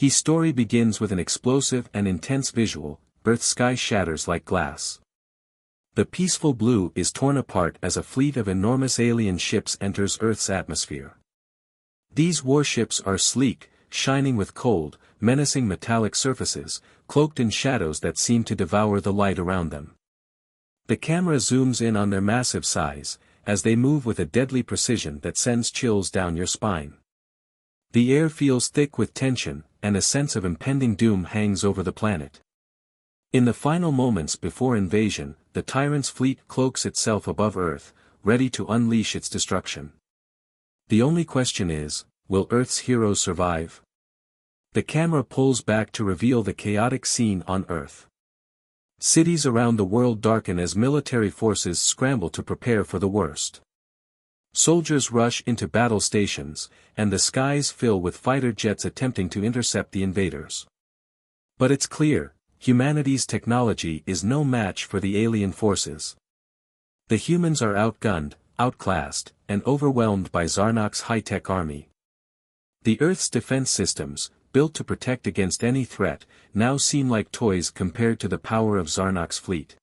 His story begins with an explosive and intense visual. Earth's sky shatters like glass. The peaceful blue is torn apart as a fleet of enormous alien ships enters Earth's atmosphere. These warships are sleek, shining with cold, menacing metallic surfaces, cloaked in shadows that seem to devour the light around them. The camera zooms in on their massive size, as they move with a deadly precision that sends chills down your spine. The air feels thick with tension, and a sense of impending doom hangs over the planet. In the final moments before invasion, the Tyrant's fleet cloaks itself above Earth, ready to unleash its destruction. The only question is, will Earth's heroes survive? The camera pulls back to reveal the chaotic scene on Earth. Cities around the world darken as military forces scramble to prepare for the worst. Soldiers rush into battle stations, and the skies fill with fighter jets attempting to intercept the invaders. But it's clear, humanity's technology is no match for the alien forces. The humans are outgunned, outclassed, and overwhelmed by Zarnok's high-tech army. The Earth's defense systems, built to protect against any threat, now seem like toys compared to the power of Zarnok's fleet.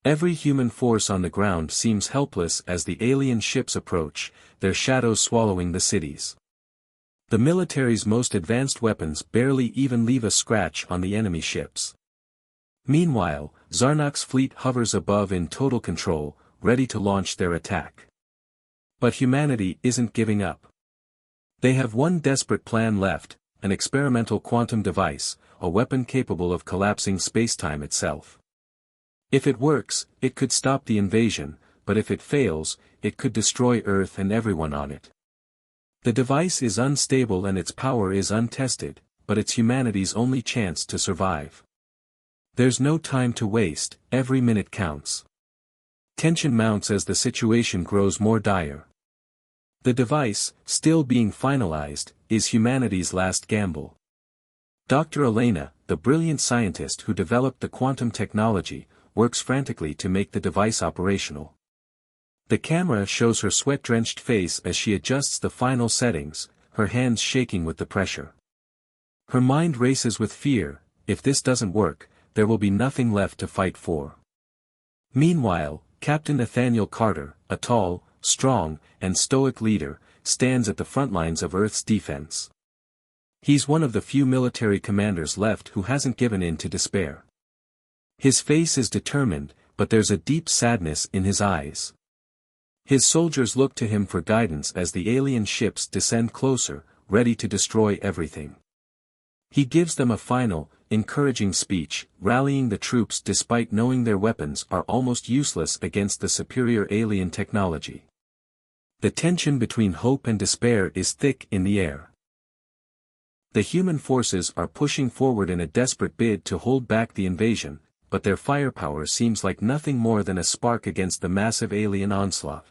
Every human force on the ground seems helpless as the alien ships approach, their shadows swallowing the cities. The military's most advanced weapons barely even leave a scratch on the enemy ships. Meanwhile, Zarnok's fleet hovers above in total control, ready to launch their attack. But humanity isn't giving up. They have one desperate plan left, an experimental quantum device, a weapon capable of collapsing spacetime itself. If it works, it could stop the invasion, but if it fails, it could destroy Earth and everyone on it. The device is unstable and its power is untested, but it's humanity's only chance to survive. There's no time to waste, every minute counts. Tension mounts as the situation grows more dire. The device, still being finalized, is humanity's last gamble. Dr. Elena, the brilliant scientist who developed the quantum technology, works frantically to make the device operational. The camera shows her sweat-drenched face as she adjusts the final settings, her hands shaking with the pressure. Her mind races with fear. If this doesn't work, there will be nothing left to fight for. Meanwhile, Captain Nathaniel Carter, a tall, strong, and stoic leader, stands at the front lines of Earth's defense. He's one of the few military commanders left who hasn't given in to despair. His face is determined, but there's a deep sadness in his eyes. His soldiers look to him for guidance as the alien ships descend closer, ready to destroy everything. He gives them a final, encouraging speech, rallying the troops despite knowing their weapons are almost useless against the superior alien technology. The tension between hope and despair is thick in the air. The human forces are pushing forward in a desperate bid to hold back the invasion, but their firepower seems like nothing more than a spark against the massive alien onslaught.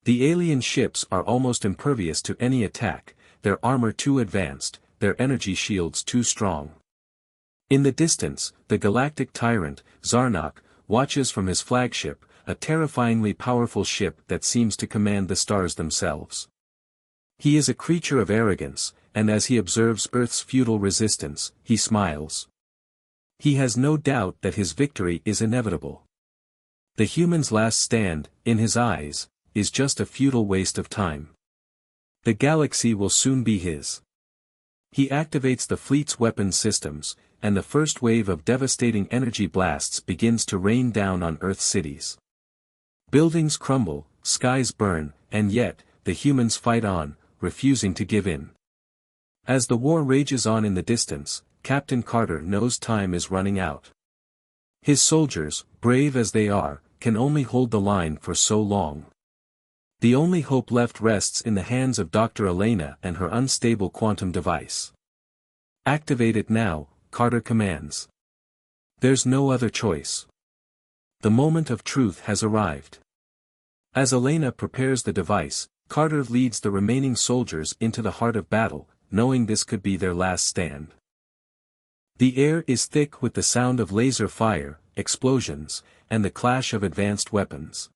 The alien ships are almost impervious to any attack, their armor too advanced, their energy shields too strong. In the distance, the Galactic Tyrant, Zarnok, watches from his flagship, a terrifyingly powerful ship that seems to command the stars themselves. He is a creature of arrogance, and as he observes Earth's futile resistance, he smiles. He has no doubt that his victory is inevitable. The human's last stand, in his eyes, is just a futile waste of time. The galaxy will soon be his. He activates the fleet's weapon systems, and the first wave of devastating energy blasts begins to rain down on Earth's cities. Buildings crumble, skies burn, and yet, the humans fight on, refusing to give in. As the war rages on in the distance, Captain Carter knows time is running out. His soldiers, brave as they are, can only hold the line for so long. The only hope left rests in the hands of Dr. Elena and her unstable quantum device. Activate it now, Carter commands. There's no other choice. The moment of truth has arrived. As Elena prepares the device, Carter leads the remaining soldiers into the heart of battle, knowing this could be their last stand. The air is thick with the sound of laser fire, explosions, and the clash of advanced weapons.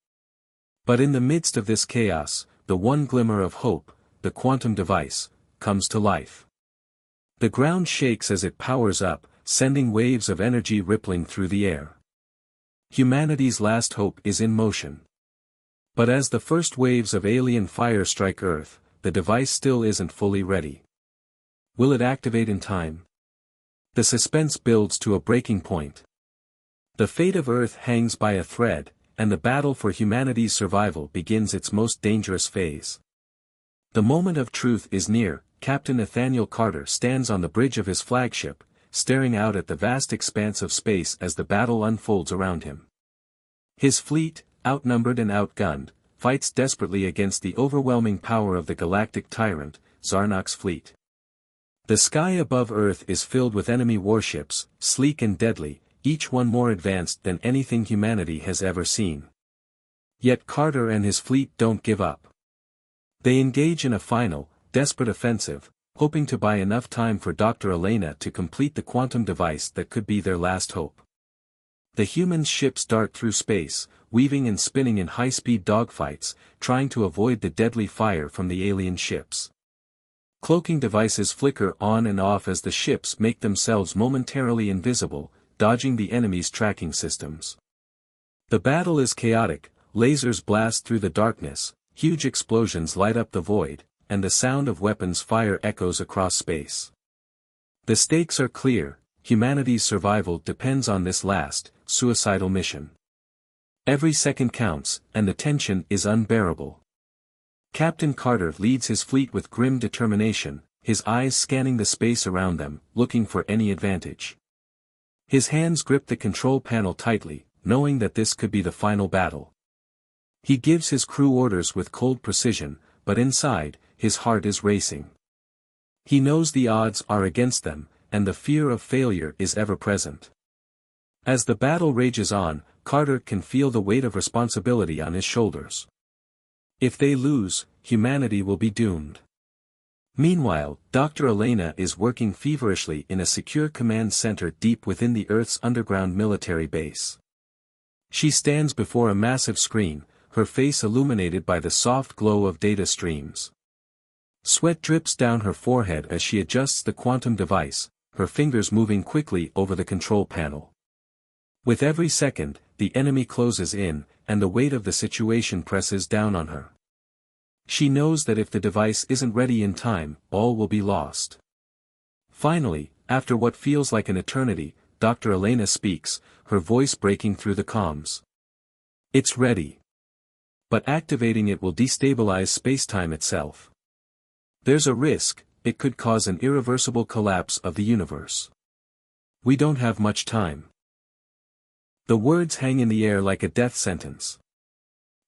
But in the midst of this chaos, the one glimmer of hope, the quantum device, comes to life. The ground shakes as it powers up, sending waves of energy rippling through the air. Humanity's last hope is in motion. But as the first waves of alien fire strike Earth, the device still isn't fully ready. Will it activate in time? The suspense builds to a breaking point. The fate of Earth hangs by a thread, and the battle for humanity's survival begins its most dangerous phase. The moment of truth is near. Captain Nathaniel Carter stands on the bridge of his flagship, staring out at the vast expanse of space as the battle unfolds around him. His fleet, outnumbered and outgunned, fights desperately against the overwhelming power of the Galactic Tyrant, Zarnok's fleet. The sky above Earth is filled with enemy warships, sleek and deadly, each one more advanced than anything humanity has ever seen. Yet Carter and his fleet don't give up. They engage in a final, desperate offensive, hoping to buy enough time for Dr. Elena to complete the quantum device that could be their last hope. The human ships dart through space, weaving and spinning in high-speed dogfights, trying to avoid the deadly fire from the alien ships. Cloaking devices flicker on and off as the ships make themselves momentarily invisible, dodging the enemy's tracking systems. The battle is chaotic, lasers blast through the darkness, huge explosions light up the void, and the sound of weapons fire echoes across space. The stakes are clear, humanity's survival depends on this last, suicidal mission. Every second counts, and the tension is unbearable. Captain Carter leads his fleet with grim determination, his eyes scanning the space around them, looking for any advantage. His hands grip the control panel tightly, knowing that this could be the final battle. He gives his crew orders with cold precision, but inside, his heart is racing. He knows the odds are against them, and the fear of failure is ever present. As the battle rages on, Carter can feel the weight of responsibility on his shoulders. If they lose, humanity will be doomed. Meanwhile, Dr. Elena is working feverishly in a secure command center deep within the Earth's underground military base. She stands before a massive screen, her face illuminated by the soft glow of data streams. Sweat drips down her forehead as she adjusts the quantum device, her fingers moving quickly over the control panel. With every second, the enemy closes in, and the weight of the situation presses down on her. She knows that if the device isn't ready in time, all will be lost. Finally, after what feels like an eternity, Dr. Elena speaks, her voice breaking through the comms. It's ready. But activating it will destabilize spacetime itself. There's a risk, it could cause an irreversible collapse of the universe. We don't have much time. The words hang in the air like a death sentence.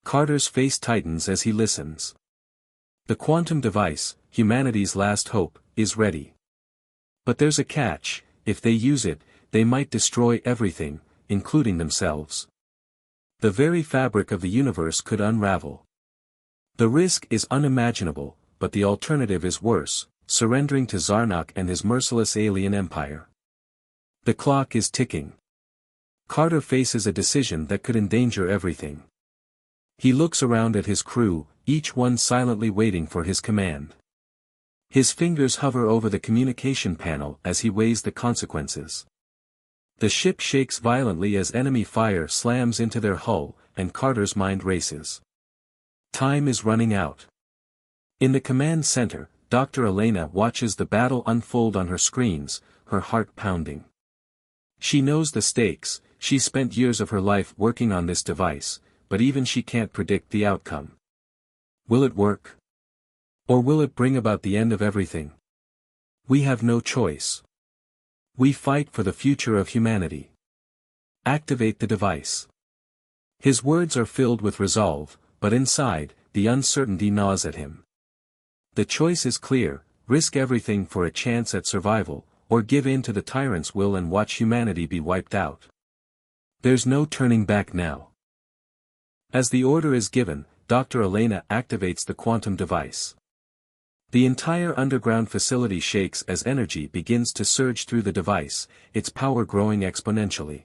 Carter's face tightens as he listens. The quantum device, humanity's last hope, is ready. But there's a catch: if they use it, they might destroy everything, including themselves. The very fabric of the universe could unravel. The risk is unimaginable, but the alternative is worse: surrendering to Zarnok and his merciless alien empire. The clock is ticking. Carter faces a decision that could endanger everything. He looks around at his crew, each one silently waiting for his command. His fingers hover over the communication panel as he weighs the consequences. The ship shakes violently as enemy fire slams into their hull, and Carter's mind races. Time is running out. In the command center, Dr. Elena watches the battle unfold on her screens, her heart pounding. She knows the stakes, she's spent years of her life working on this device, but even she can't predict the outcome. Will it work? Or will it bring about the end of everything? We have no choice. We fight for the future of humanity. Activate the device. His words are filled with resolve, but inside, the uncertainty gnaws at him. The choice is clear: risk everything for a chance at survival, or give in to the tyrant's will and watch humanity be wiped out. There's no turning back now. As the order is given, Dr. Elena activates the quantum device. The entire underground facility shakes as energy begins to surge through the device, its power growing exponentially.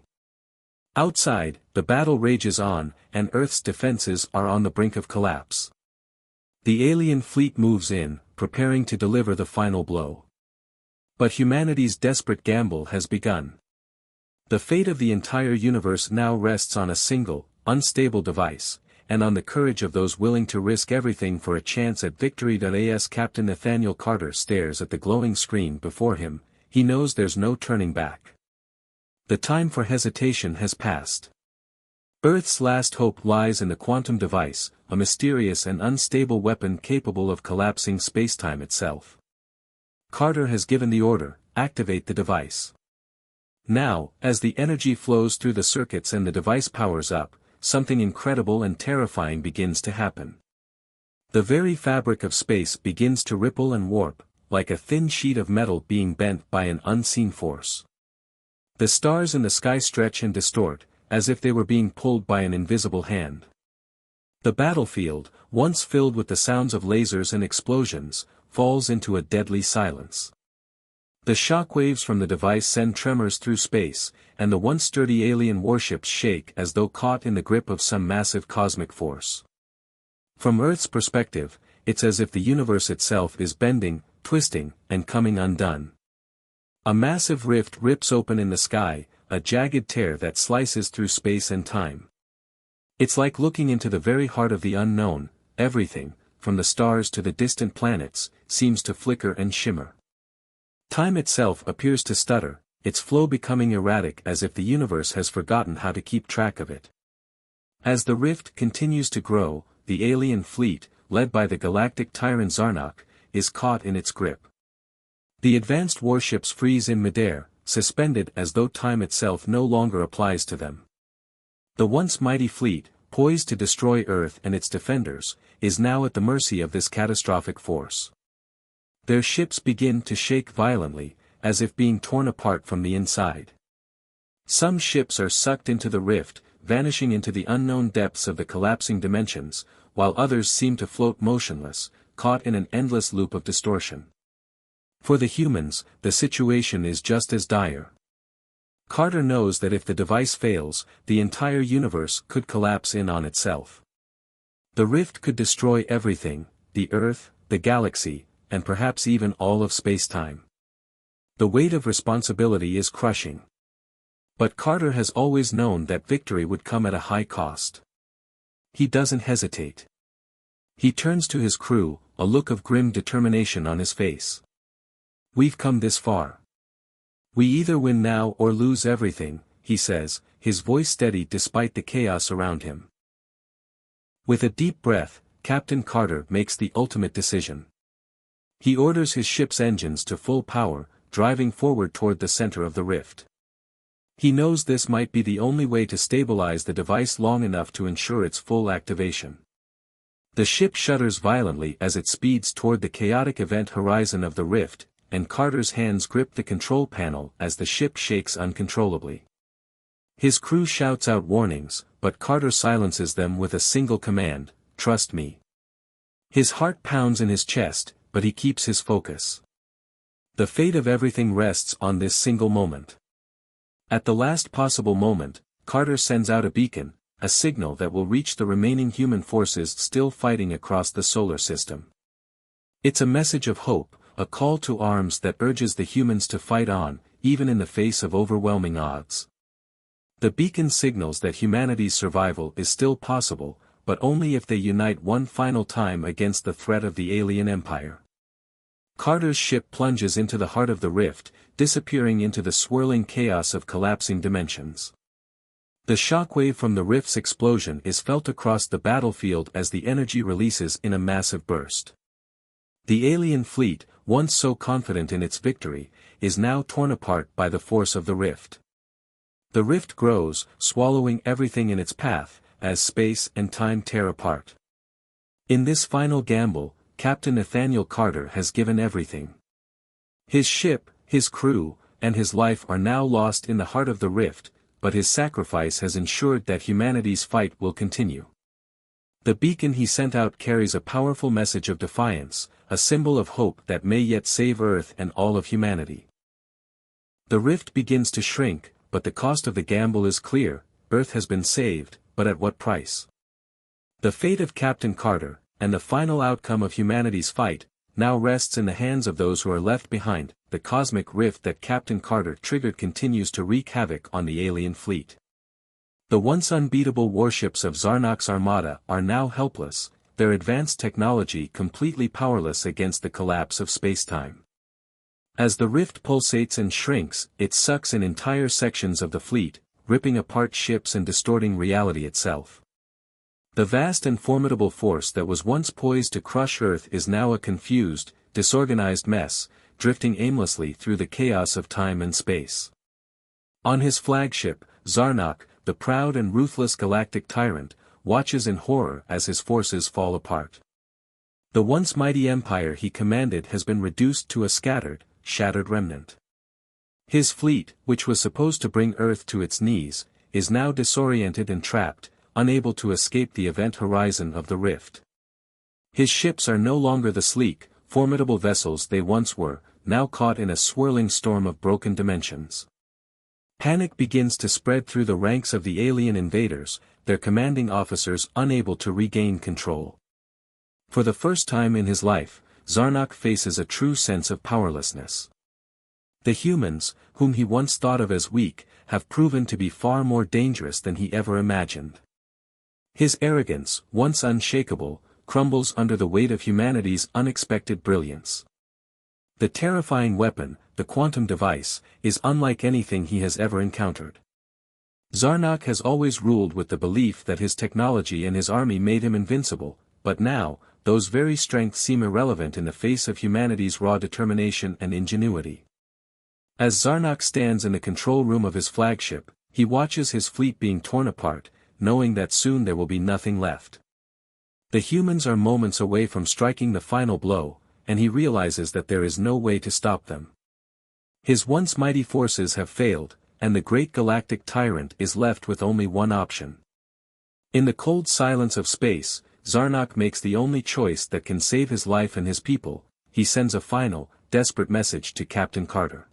Outside, the battle rages on, and Earth's defenses are on the brink of collapse. The alien fleet moves in, preparing to deliver the final blow. But humanity's desperate gamble has begun. The fate of the entire universe now rests on a single, unstable device, and on the courage of those willing to risk everything for a chance at victory. As Captain Nathaniel Carter stares at the glowing screen before him, he knows there's no turning back. The time for hesitation has passed. Earth's last hope lies in the quantum device, a mysterious and unstable weapon capable of collapsing spacetime itself. Carter has given the order, activate the device. Now, as the energy flows through the circuits and the device powers up, something incredible and terrifying begins to happen. The very fabric of space begins to ripple and warp, like a thin sheet of metal being bent by an unseen force. The stars in the sky stretch and distort, as if they were being pulled by an invisible hand. The battlefield, once filled with the sounds of lasers and explosions, falls into a deadly silence. The shockwaves from the device send tremors through space, and the once sturdy alien warships shake as though caught in the grip of some massive cosmic force. From Earth's perspective, it's as if the universe itself is bending, twisting, and coming undone. A massive rift rips open in the sky, a jagged tear that slices through space and time. It's like looking into the very heart of the unknown. Everything, from the stars to the distant planets, seems to flicker and shimmer. Time itself appears to stutter, its flow becoming erratic as if the universe has forgotten how to keep track of it. As the rift continues to grow, the alien fleet, led by the Galactic Tyrant Zarnok, is caught in its grip. The advanced warships freeze in midair, suspended as though time itself no longer applies to them. The once mighty fleet, poised to destroy Earth and its defenders, is now at the mercy of this catastrophic force. Their ships begin to shake violently, as if being torn apart from the inside. Some ships are sucked into the rift, vanishing into the unknown depths of the collapsing dimensions, while others seem to float motionless, caught in an endless loop of distortion. For the humans, the situation is just as dire. Carter knows that if the device fails, the entire universe could collapse in on itself. The rift could destroy everything, the Earth, the galaxy, and perhaps even all of space-time. The weight of responsibility is crushing. But Carter has always known that victory would come at a high cost. He doesn't hesitate. He turns to his crew, a look of grim determination on his face. "We've come this far. We either win now or lose everything," he says, his voice steady despite the chaos around him. With a deep breath, Captain Carter makes the ultimate decision. He orders his ship's engines to full power, driving forward toward the center of the rift. He knows this might be the only way to stabilize the device long enough to ensure its full activation. The ship shudders violently as it speeds toward the chaotic event horizon of the rift, and Carter's hands grip the control panel as the ship shakes uncontrollably. His crew shouts out warnings, but Carter silences them with a single command: "Trust me." His heart pounds in his chest, but he keeps his focus. The fate of everything rests on this single moment. At the last possible moment, Carter sends out a beacon, a signal that will reach the remaining human forces still fighting across the solar system. It's a message of hope, a call to arms that urges the humans to fight on, even in the face of overwhelming odds. The beacon signals that humanity's survival is still possible, but only if they unite one final time against the threat of the alien empire. Carter's ship plunges into the heart of the rift, disappearing into the swirling chaos of collapsing dimensions. The shockwave from the rift's explosion is felt across the battlefield as the energy releases in a massive burst. The alien fleet, once so confident in its victory, is now torn apart by the force of the rift. The rift grows, swallowing everything in its path, as space and time tear apart. In this final gamble, Captain Nathaniel Carter has given everything. His ship, his crew, and his life are now lost in the heart of the rift, but his sacrifice has ensured that humanity's fight will continue. The beacon he sent out carries a powerful message of defiance, a symbol of hope that may yet save Earth and all of humanity. The rift begins to shrink, but the cost of the gamble is clear: Earth has been saved, but at what price? The fate of Captain Carter, and the final outcome of humanity's fight, now rests in the hands of those who are left behind, the cosmic rift that Captain Carter triggered continues to wreak havoc on the alien fleet. The once unbeatable warships of Zarnak's armada are now helpless, their advanced technology completely powerless against the collapse of spacetime. As the rift pulsates and shrinks, it sucks in entire sections of the fleet, ripping apart ships and distorting reality itself. The vast and formidable force that was once poised to crush Earth is now a confused, disorganized mess, drifting aimlessly through the chaos of time and space. On his flagship, Zarnak, the proud and ruthless Galactic Tyrant, watches in horror as his forces fall apart. The once mighty empire he commanded has been reduced to a scattered, shattered remnant. His fleet, which was supposed to bring Earth to its knees, is now disoriented and trapped, unable to escape the event horizon of the rift. His ships are no longer the sleek, formidable vessels they once were, now caught in a swirling storm of broken dimensions. Panic begins to spread through the ranks of the alien invaders, their commanding officers unable to regain control. For the first time in his life, Zarnak faces a true sense of powerlessness. The humans, whom he once thought of as weak, have proven to be far more dangerous than he ever imagined. His arrogance, once unshakable, crumbles under the weight of humanity's unexpected brilliance. The terrifying weapon, the quantum device, is unlike anything he has ever encountered. Zarnak has always ruled with the belief that his technology and his army made him invincible, but now, those very strengths seem irrelevant in the face of humanity's raw determination and ingenuity. As Zarnak stands in the control room of his flagship, he watches his fleet being torn apart, knowing that soon there will be nothing left. The humans are moments away from striking the final blow, and he realizes that there is no way to stop them. His once mighty forces have failed, and the great Galactic Tyrant is left with only one option. In the cold silence of space, Zarnak makes the only choice that can save his life and his people. He sends a final, desperate message to Captain Carter.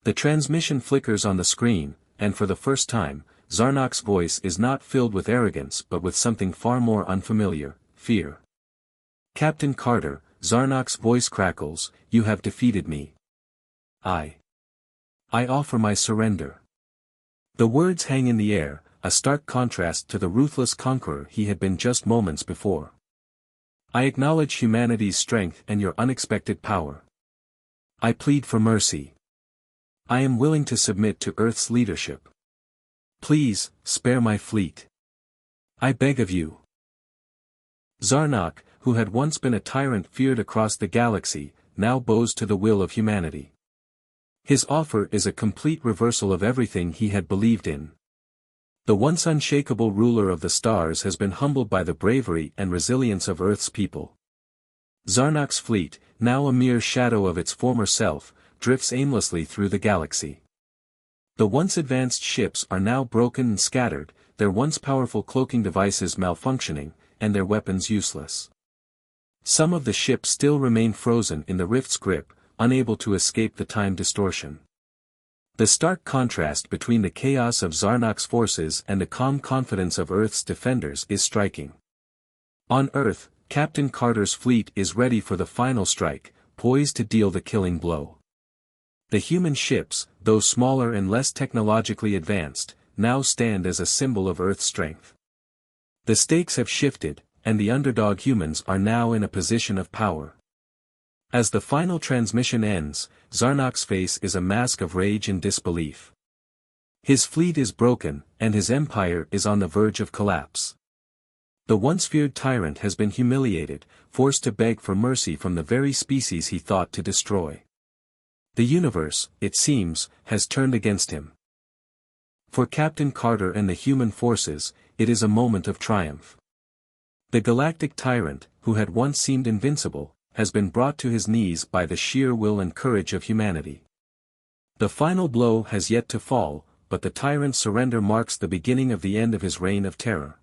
The transmission flickers on the screen, and for the first time, Zarnak's voice is not filled with arrogance but with something far more unfamiliar, fear. Captain Carter, Zarnak's voice crackles, you have defeated me. I offer my surrender. The words hang in the air, a stark contrast to the ruthless conqueror he had been just moments before. I acknowledge humanity's strength and your unexpected power. I plead for mercy. I am willing to submit to Earth's leadership. Please, spare my fleet. I beg of you. Zarnak, who had once been a tyrant feared across the galaxy, now bows to the will of humanity. His offer is a complete reversal of everything he had believed in. The once unshakable ruler of the stars has been humbled by the bravery and resilience of Earth's people. Zarnak's fleet, now a mere shadow of its former self, drifts aimlessly through the galaxy. The once advanced ships are now broken and scattered, their once powerful cloaking devices malfunctioning, and their weapons useless. Some of the ships still remain frozen in the rift's grip, unable to escape the time distortion. The stark contrast between the chaos of Zarnak's forces and the calm confidence of Earth's defenders is striking. On Earth, Captain Carter's fleet is ready for the final strike, poised to deal the killing blow. The human ships, though smaller and less technologically advanced, now stand as a symbol of Earth's strength. The stakes have shifted, and the underdog humans are now in a position of power. As the final transmission ends, Zarnak's face is a mask of rage and disbelief. His fleet is broken, and his empire is on the verge of collapse. The once feared tyrant has been humiliated, forced to beg for mercy from the very species he thought to destroy. The universe, it seems, has turned against him. For Captain Carter and the human forces, it is a moment of triumph. The Galactic Tyrant, who had once seemed invincible, has been brought to his knees by the sheer will and courage of humanity. The final blow has yet to fall, but the tyrant's surrender marks the beginning of the end of his reign of terror.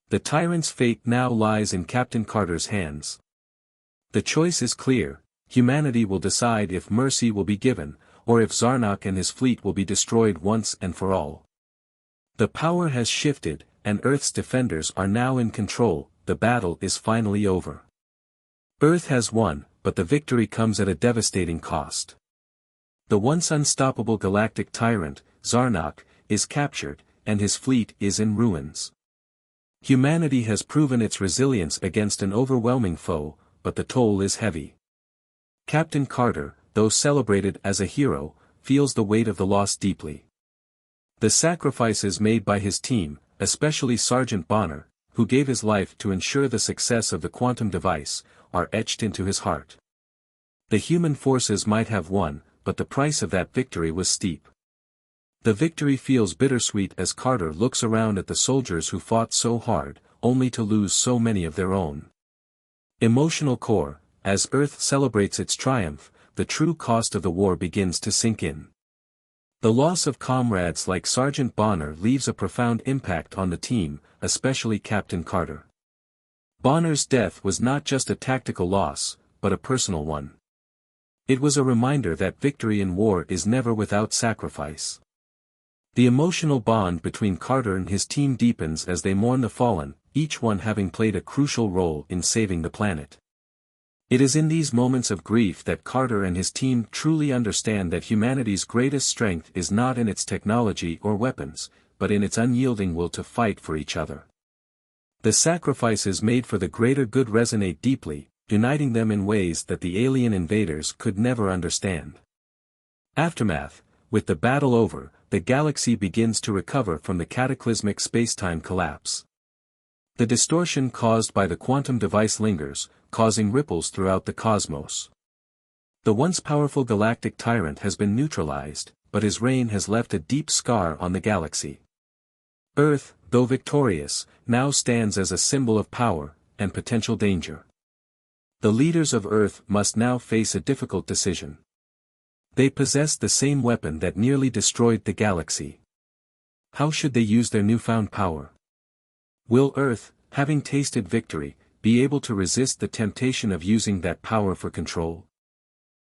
The tyrant's fate now lies in Captain Carter's hands. The choice is clear. Humanity will decide if mercy will be given, or if Zarnak and his fleet will be destroyed once and for all. The power has shifted, and Earth's defenders are now in control. The battle is finally over. Earth has won, but the victory comes at a devastating cost. The once unstoppable Galactic Tyrant, Zarnok, is captured, and his fleet is in ruins. Humanity has proven its resilience against an overwhelming foe, but the toll is heavy. Captain Carter, though celebrated as a hero, feels the weight of the loss deeply. The sacrifices made by his team, especially Sergeant Bonner, who gave his life to ensure the success of the quantum device, are etched into his heart. The human forces might have won, but the price of that victory was steep. The victory feels bittersweet as Carter looks around at the soldiers who fought so hard, only to lose so many of their own. Emotional core, as Earth celebrates its triumph, the true cost of the war begins to sink in. The loss of comrades like Sergeant Bonner leaves a profound impact on the team, especially Captain Carter. Bonner's death was not just a tactical loss, but a personal one. It was a reminder that victory in war is never without sacrifice. The emotional bond between Carter and his team deepens as they mourn the fallen, each one having played a crucial role in saving the planet. It is in these moments of grief that Carter and his team truly understand that humanity's greatest strength is not in its technology or weapons, but in its unyielding will to fight for each other. The sacrifices made for the greater good resonate deeply, uniting them in ways that the alien invaders could never understand. Aftermath: with the battle over, the galaxy begins to recover from the cataclysmic spacetime collapse. The distortion caused by the quantum device lingers, causing ripples throughout the cosmos. The once powerful Galactic Tyrant has been neutralized, but his reign has left a deep scar on the galaxy. Earth, though victorious, now stands as a symbol of power and potential danger. The leaders of Earth must now face a difficult decision. They possess the same weapon that nearly destroyed the galaxy. How should they use their newfound power? Will Earth, having tasted victory, be able to resist the temptation of using that power for control?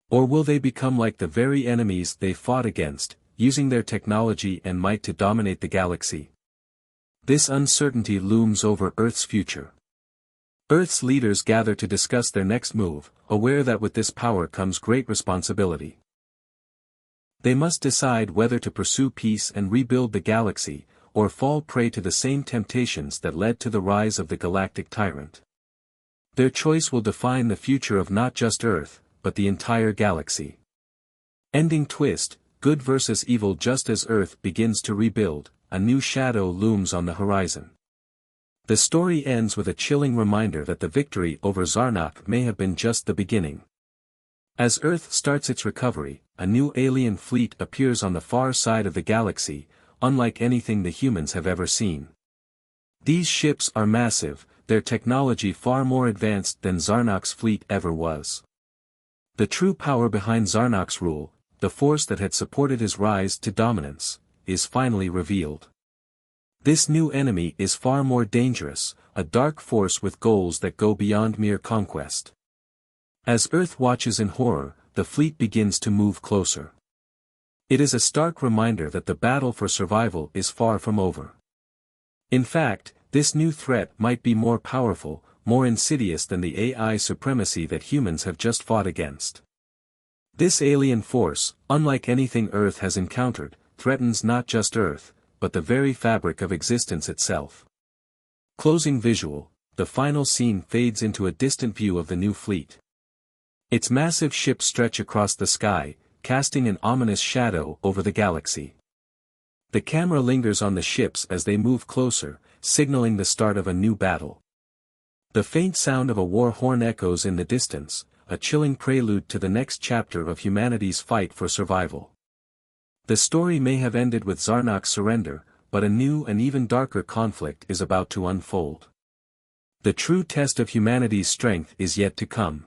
Or will they become like the very enemies they fought against, using their technology and might to dominate the galaxy? This uncertainty looms over Earth's future. Earth's leaders gather to discuss their next move, aware that with this power comes great responsibility. They must decide whether to pursue peace and rebuild the galaxy, or fall prey to the same temptations that led to the rise of the Galactic Tyrant. Their choice will define the future of not just Earth, but the entire galaxy. Ending twist: good versus evil. Just as Earth begins to rebuild, a new shadow looms on the horizon. The story ends with a chilling reminder that the victory over Zarnok may have been just the beginning. As Earth starts its recovery, a new alien fleet appears on the far side of the galaxy, unlike anything the humans have ever seen. These ships are massive, their technology far more advanced than Zarnok's fleet ever was. The true power behind Zarnok's rule, the force that had supported his rise to dominance, is finally revealed. This new enemy is far more dangerous, a dark force with goals that go beyond mere conquest. As Earth watches in horror, the fleet begins to move closer. It is a stark reminder that the battle for survival is far from over. In fact, this new threat might be more powerful, more insidious than the AI supremacy that humans have just fought against. This alien force, unlike anything Earth has encountered, threatens not just Earth, but the very fabric of existence itself. Closing visual: the final scene fades into a distant view of the new fleet. Its massive ships stretch across the sky, casting an ominous shadow over the galaxy. The camera lingers on the ships as they move closer, signaling the start of a new battle. The faint sound of a war horn echoes in the distance, a chilling prelude to the next chapter of humanity's fight for survival. The story may have ended with Zarnok's surrender, but a new and even darker conflict is about to unfold. The true test of humanity's strength is yet to come.